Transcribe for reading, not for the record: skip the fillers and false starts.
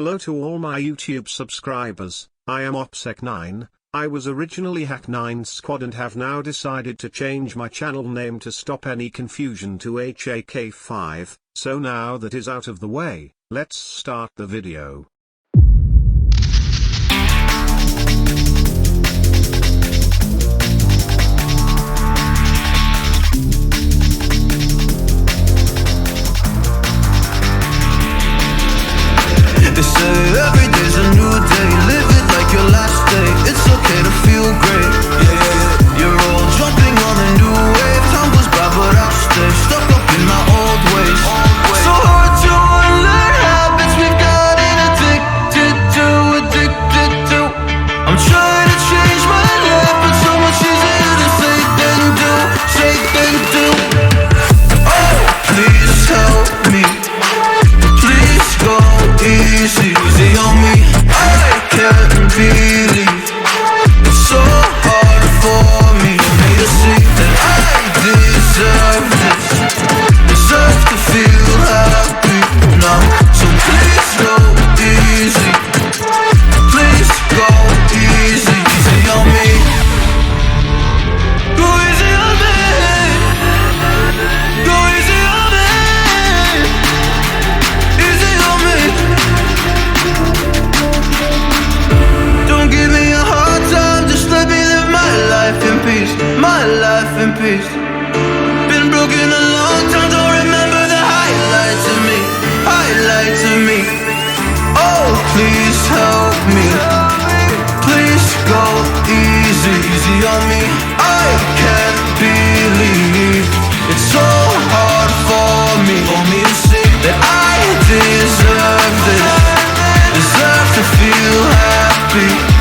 Hello to all my YouTube subscribers, I am OPSEC9. I was originally Hack9 Squad and have now decided to change my channel name to stop any confusion to HAK5, so now that is out of the way, let's start the video. They say every day's a new day. Live it like your last day. It's okay to feel great. Yeah, you're all jumping on a new wave. Time goes by but I'll stay stuck up in my old ways. So hard to unlearn habits we've gotten addicted to. I'm trying to change my life, but so much easier to say than do. Oh, please help me. Please go easy on me. I can't believe it's so hard for me to see that I deserve this. Deserve to feel happy now. So please go easy. Please go easy on me. Go easy on me. Go easy on me. Easy on me. Don't give me a hard time, just let me live my life in peace. My life in peace. Been broken a long time, don't remember the highlights of me. Highlights of me. Oh, please help me. Please go easy on me. I can't believe it's so hard for me to see that I deserve this. Deserve to feel happy.